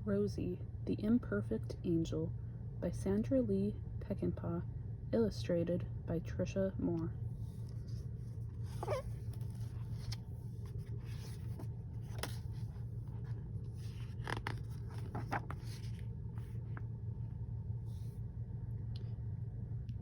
Rosey, the Imperfect Angel by Sandra Peckinpah, illustrated by Tricia Moore.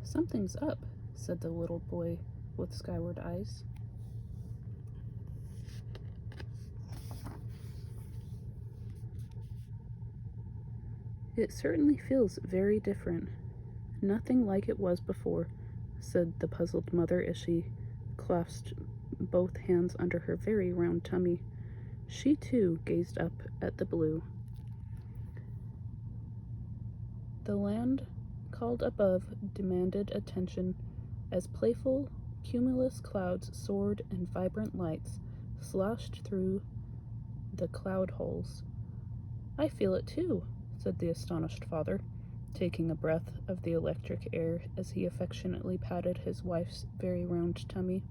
"Something's up," said the little boy with skyward eyes. "It certainly feels very different. Nothing like it was before," said the puzzled mother as she clasped both hands under her very round tummy. She, too, gazed up at the blue. The land called above demanded attention as playful, cumulus clouds soared and vibrant lights slashed through the cloud holes. "I feel it too," said the astonished father, taking a breath of the electric air as he affectionately patted his wife's very round tummy.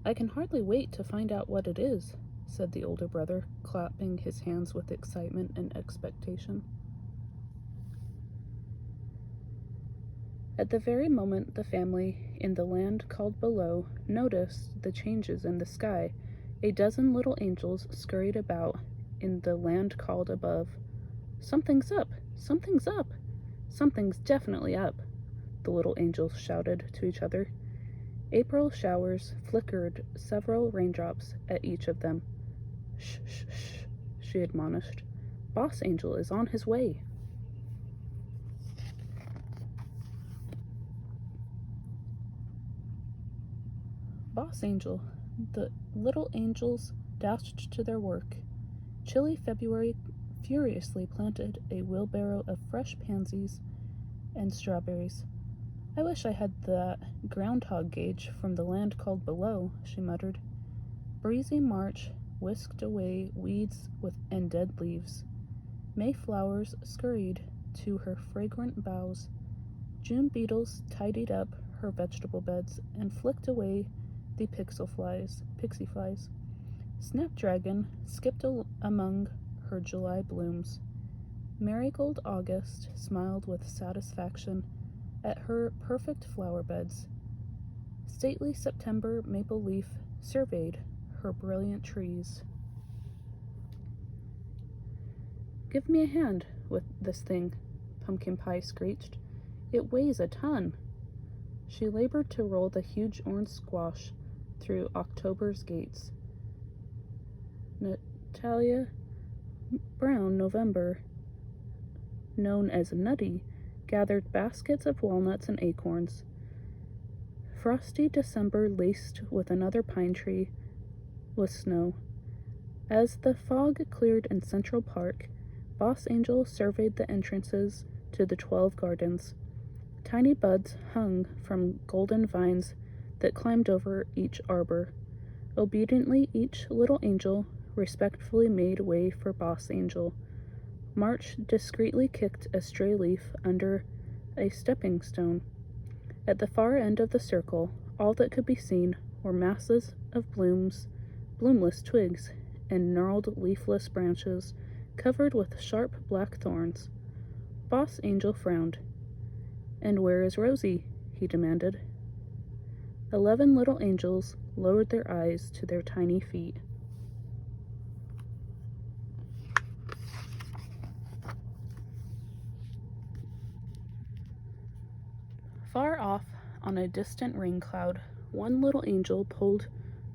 "I can hardly wait to find out what it is," said the older brother, clapping his hands with excitement and expectation. At the very moment the family, in the land called below, noticed the changes in the sky, a dozen little angels scurried about in the land called above. "Something's up! Something's up! Something's definitely up!" the little angels shouted to each other. April showers flickered several raindrops at each of them. "Shh, shh, shh," she admonished. "Boss Angel is on his way." "Boss Angel!" The little angels dashed to their work. Chilly February furiously planted a wheelbarrow of fresh pansies and strawberries. "I wish I had that groundhog gauge from the land called below," she muttered. Breezy March whisked away weeds and dead leaves. Mayflowers scurried to her fragrant boughs. June beetles tidied up her vegetable beds and flicked away the pixie flies. Snapdragon skipped among her July blooms. Marigold August smiled with satisfaction at her perfect flower beds. Stately September Maple Leaf surveyed her brilliant trees. "Give me a hand with this thing," Pumpkin Pie screeched. "It weighs a ton." She labored to roll the huge orange squash through October's gates. Natalia Brown November, known as Nutty, gathered baskets of walnuts and acorns. Frosty December laced with another pine tree with snow. As the fog cleared in Central Park, Boss Angel surveyed the entrances to the 12 gardens. Tiny buds hung from golden vines that climbed over each arbor. Obediently, each little angel respectfully made way for Boss Angel. March discreetly kicked a stray leaf under a stepping stone. At the far end of the circle, all that could be seen were masses of bloomless twigs, and gnarled leafless branches covered with sharp black thorns. Boss Angel frowned. "And where is Rosey?" he demanded. 11 little angels lowered their eyes to their tiny feet. Far off, on a distant rain cloud, one little angel pulled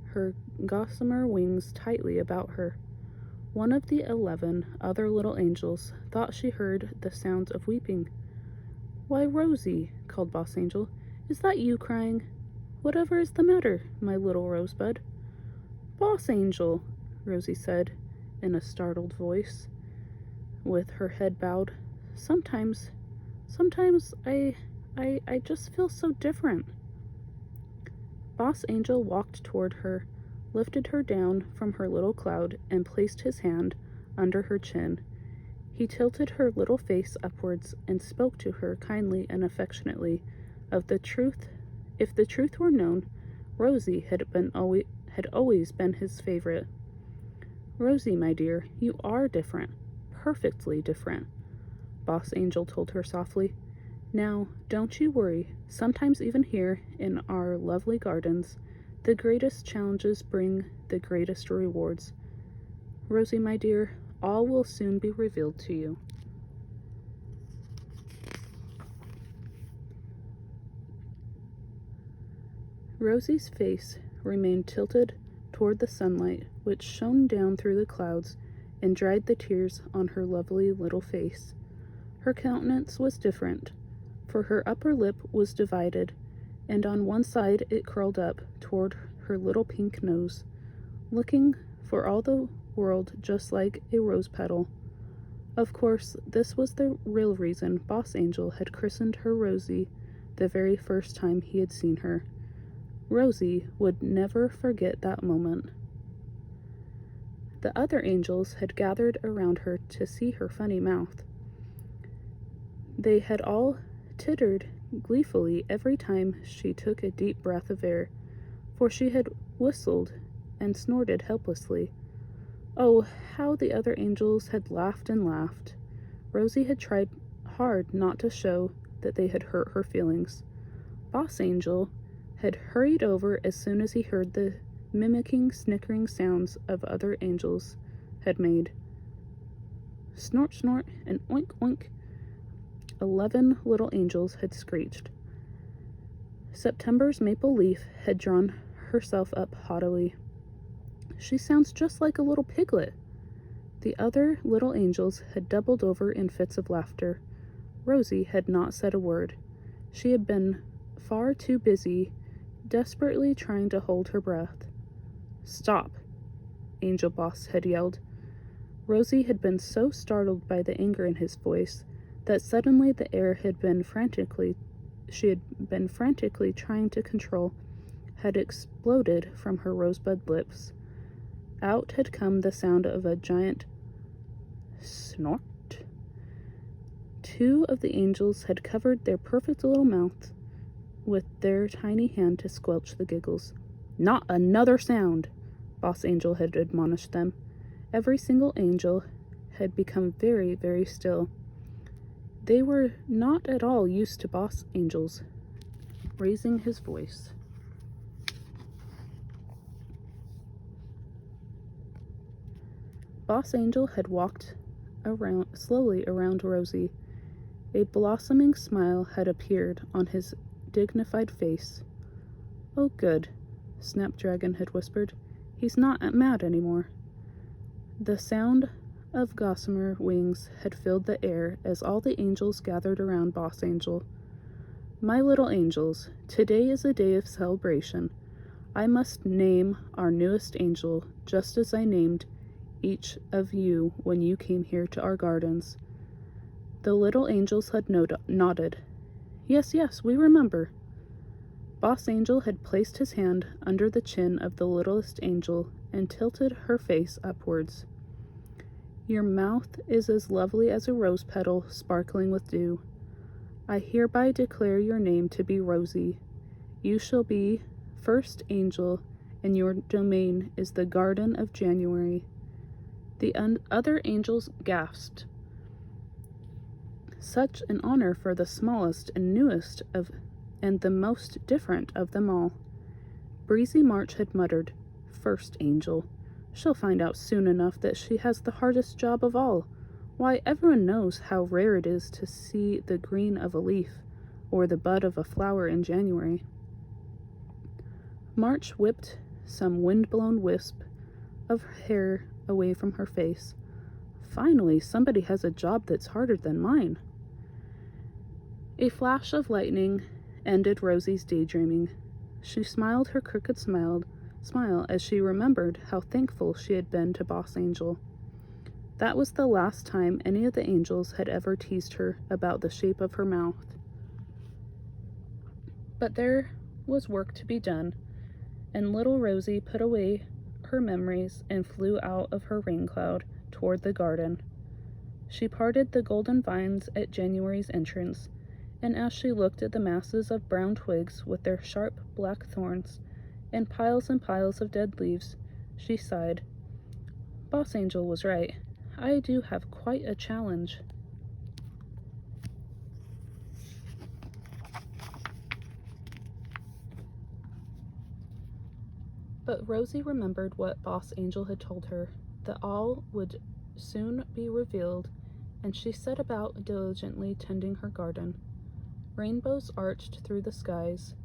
her gossamer wings tightly about her. One of the 11 other little angels thought she heard the sounds of weeping. "Why, Rosey," called Boss Angel, "is that you crying? Whatever is the matter, my little rosebud?" "Boss Angel," Rosey said in a startled voice, with her head bowed. Sometimes I just feel so different." Boss Angel walked toward her, lifted her down from her little cloud, and placed his hand under her chin. He tilted her little face upwards and spoke to her kindly and affectionately of the truth. If the truth were known, Rosey had always been his favorite. Rosey, my dear, you are different. Perfectly different, Boss Angel told her softly. Now, don't you worry. Sometimes even here, in our lovely gardens, the greatest challenges bring the greatest rewards. Rosey, my dear, all will soon be revealed to you. Rosey's face remained tilted toward the sunlight, which shone down through the clouds and dried the tears on her lovely little face. Her countenance was different, for her upper lip was divided, and on one side it curled up toward her little pink nose, looking for all the world just like a rose petal. Of course, this was the real reason Boss Angel had christened her Rosey the very first time he had seen her. Rosey would never forget that moment. The other angels had gathered around her to see her funny mouth. They had all tittered gleefully every time she took a deep breath of air, for she had whistled and snorted helplessly. Oh, how the other angels had laughed and laughed. Rosey had tried hard not to show that they had hurt her feelings. Boss Angel had hurried over as soon as he heard the mimicking, snickering sounds of other angels had made. Snort, snort, and oink, oink. 11 little angels had screeched. September's maple leaf had drawn herself up haughtily. She sounds just like a little piglet. The other little angels had doubled over in fits of laughter. Rosey had not said a word. She had been far too busy, desperately trying to hold her breath. Stop, Angel Boss had yelled. Rosey had been so startled by the anger in his voice that suddenly the air she had been frantically trying to control had exploded from her rosebud lips. Out had come the sound of a giant snort. 2 of the angels had covered their perfect little mouths with their tiny hand to squelch the giggles. Not another sound, Boss Angel had admonished them. Every single angel had become very, very still. They were not at all used to Boss Angel's raising his voice. Boss Angel had walked slowly around Rosey. A blossoming smile had appeared on his dignified face. Oh, good, Snapdragon had whispered. He's not mad anymore. The sound of gossamer wings had filled the air as all the angels gathered around Boss Angel. My little angels, today is a day of celebration. I must name our newest angel just as I named each of you when you came here to our gardens. The little angels had nodded. Yes, yes, we remember. Boss Angel had placed his hand under the chin of the littlest angel and tilted her face upwards. Your mouth is as lovely as a rose petal sparkling with dew. I hereby declare your name to be Rosey. You shall be first angel, and your domain is the Garden of January. The other angels gasped. Such an honor for the smallest and newest and the most different of them all. Breezy March had muttered, First angel. She'll find out soon enough that she has the hardest job of all. Why, everyone knows how rare it is to see the green of a leaf or the bud of a flower in January. March whipped some wind-blown wisp of hair away from her face. Finally, somebody has a job that's harder than mine. A flash of lightning ended Rosey's daydreaming. She smiled her crooked smile as she remembered how thankful she had been to Boss Angel. That was the last time any of the angels had ever teased her about the shape of her mouth. But there was work to be done, and little Rosey put away her memories and flew out of her rain cloud toward the garden. She parted the golden vines at January's entrance, and as she looked at the masses of brown twigs with their sharp black thorns and piles of dead leaves, she sighed. Boss Angel was right. I do have quite a challenge. But Rosey remembered what Boss Angel had told her, that all would soon be revealed, and she set about diligently tending her garden. Rainbows arched through the skies,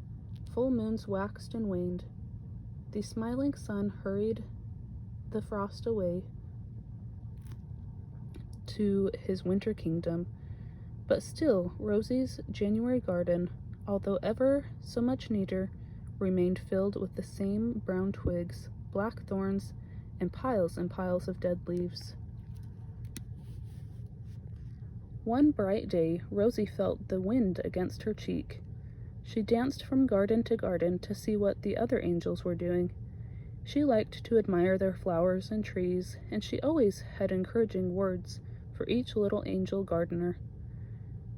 full moons waxed and waned. The smiling sun hurried the frost away to his winter kingdom, but still Rosey's January garden, although ever so much neater, remained filled with the same brown twigs, black thorns, and piles of dead leaves. One bright day, Rosey felt the wind against her cheek. She danced from garden to garden to see what the other angels were doing. She liked to admire their flowers and trees, and she always had encouraging words for each little angel gardener.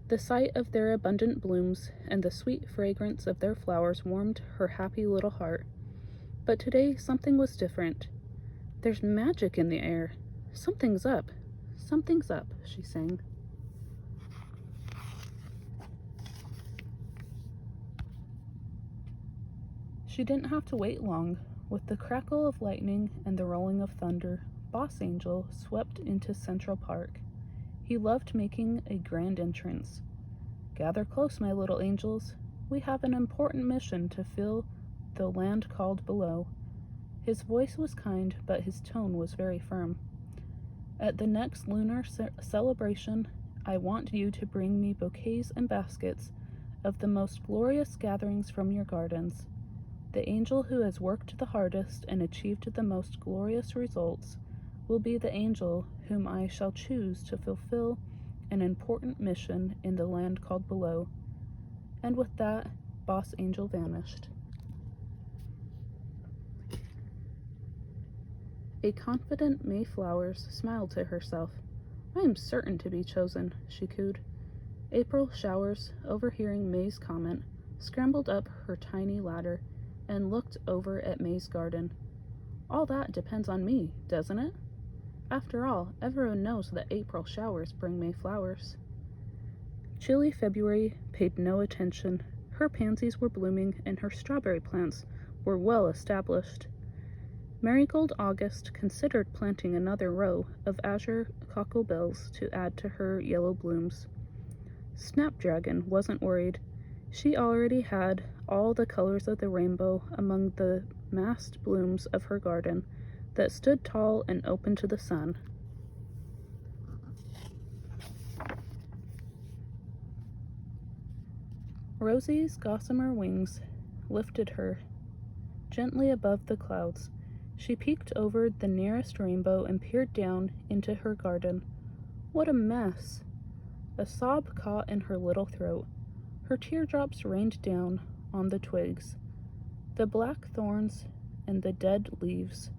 The sight of their abundant blooms and the sweet fragrance of their flowers warmed her happy little heart. But today something was different. "There's magic in the air. Something's up. Something's up," she sang. She didn't have to wait long. With the crackle of lightning and the rolling of thunder, Boss Angel swept into Central Park. He loved making a grand entrance. "Gather close, my little angels. We have an important mission to fill the land called below." His voice was kind, but his tone was very firm. "At the next lunar celebration, I want you to bring me bouquets and baskets of the most glorious gatherings from your gardens. The angel who has worked the hardest and achieved the most glorious results will be the angel whom I shall choose to fulfill an important mission in the land called below." And with that, Boss Angel vanished. A confident May Flowers smiled to herself. "I am certain to be chosen," she cooed. April Showers, overhearing May's comment, scrambled up her tiny ladder and looked over at May's garden. "All that depends on me, doesn't it? After all, everyone knows that April showers bring May flowers." Chilly February paid no attention. Her pansies were blooming and her strawberry plants were well established. Marigold August considered planting another row of azure cocklebills to add to her yellow blooms. Snapdragon wasn't worried. She already had all the colors of the rainbow among the massed blooms of her garden that stood tall and open to the sun. Rosey's gossamer wings lifted her gently above the clouds. She peeked over the nearest rainbow and peered down into her garden. What a mess! A sob caught in her little throat. Her teardrops rained down on the twigs, the black thorns, and the dead leaves.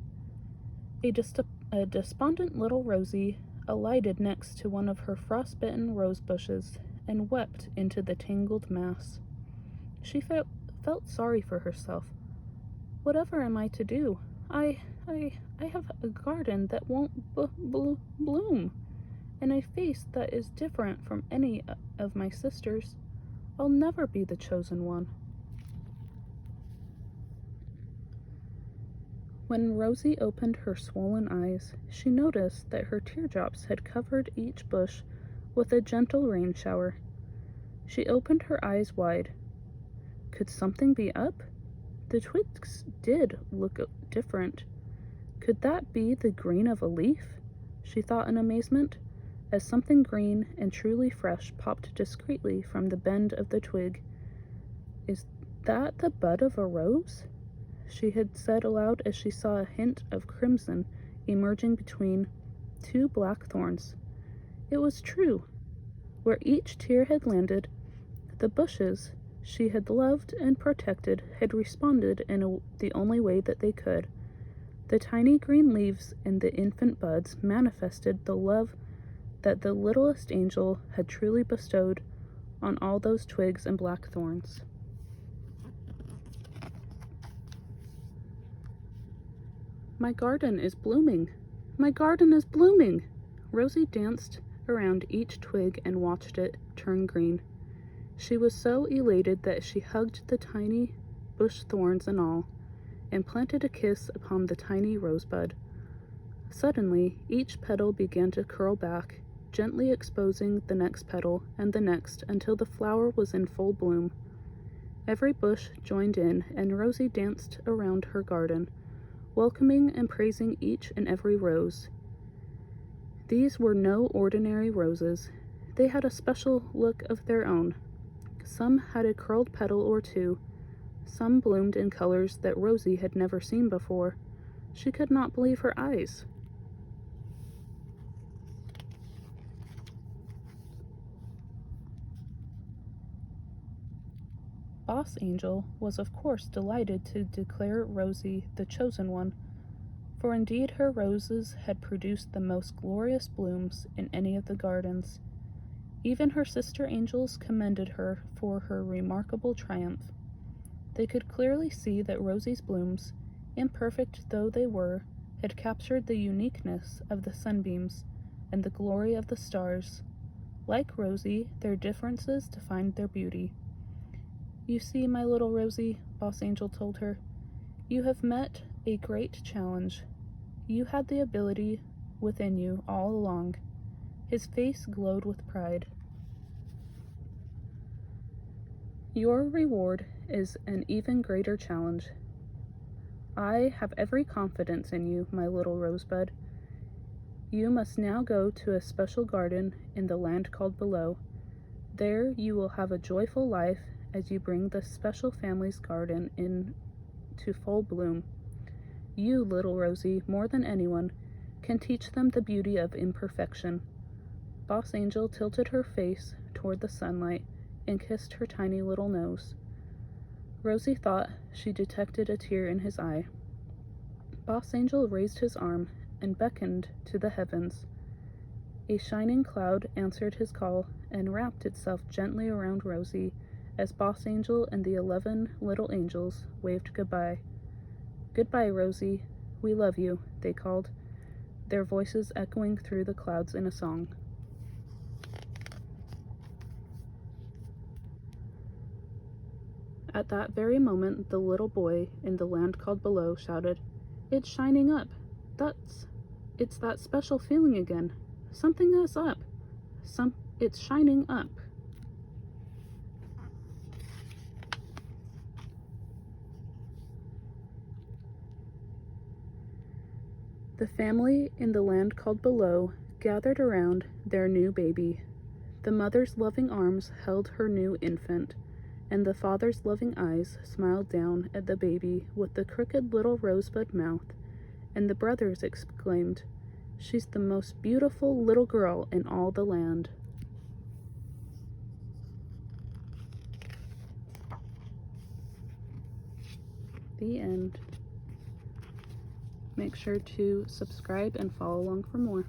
A despondent little Rosey alighted next to one of her frostbitten rose bushes and wept into the tangled mass. She felt sorry for herself. "Whatever am I to do? I have a garden that won't bloom, and a face that is different from any of my sisters. I'll never be the chosen one." When Rosey opened her swollen eyes, she noticed that her teardrops had covered each bush with a gentle rain shower. She opened her eyes wide. Could something be up? The twigs did look different. Could that be the green of a leaf? She thought in amazement, as something green and truly fresh popped discreetly from the bend of the twig. "Is that the bud of a rose?" she had said aloud as she saw a hint of crimson emerging between two black thorns. It was true. Where each tear had landed, the bushes she had loved and protected had responded in the only way that they could. The tiny green leaves and the infant buds manifested the love that the littlest angel had truly bestowed on all those twigs and black thorns. "My garden is blooming," My garden is blooming! Rosey danced around each twig and watched it turn green. She was so elated that she hugged the tiny bush thorns and all, and planted a kiss upon the tiny rosebud. Suddenly, each petal began to curl back, gently exposing the next petal and the next until the flower was in full bloom. Every bush joined in, and Rosey danced around her garden, welcoming and praising each and every rose. These were no ordinary roses. They had a special look of their own. Some had a curled petal or two. Some bloomed in colors that Rosey had never seen before. She could not believe her eyes. Boss Angel was of course delighted to declare Rosey the chosen one, for indeed her roses had produced the most glorious blooms in any of the gardens. Even her sister angels commended her for her remarkable triumph. They could clearly see that Rosey's blooms, imperfect though they were, had captured the uniqueness of the sunbeams and the glory of the stars. Like Rosey, their differences defined their beauty. You see, my little Rosey, Boss Angel told her, you have met a great challenge. You had the ability within you all along. His face glowed with pride. Your reward is an even greater challenge. I have every confidence in you, my little rosebud. You must now go to a special garden in the land called Below. There you will have a joyful life as you bring the special family's garden into full bloom. You, little Rosey, more than anyone, can teach them the beauty of imperfection. Boss Angel tilted her face toward the sunlight and kissed her tiny little nose. Rosey thought she detected a tear in his eye. Boss Angel raised his arm and beckoned to the heavens. A shining cloud answered his call and wrapped itself gently around Rosey as Boss Angel and the 11 little angels waved goodbye. Goodbye, Rosey. We love you, they called, their voices echoing through the clouds in a song. At that very moment, the little boy in the land called Below shouted, "It's shining up! It's that special feeling again. Something is up. It's shining up." The family in the land called Below gathered around their new baby. The mother's loving arms held her new infant, and the father's loving eyes smiled down at the baby with the crooked little rosebud mouth, and the brothers exclaimed, "She's the most beautiful little girl in all the land." The end. Make sure to subscribe and follow along for more.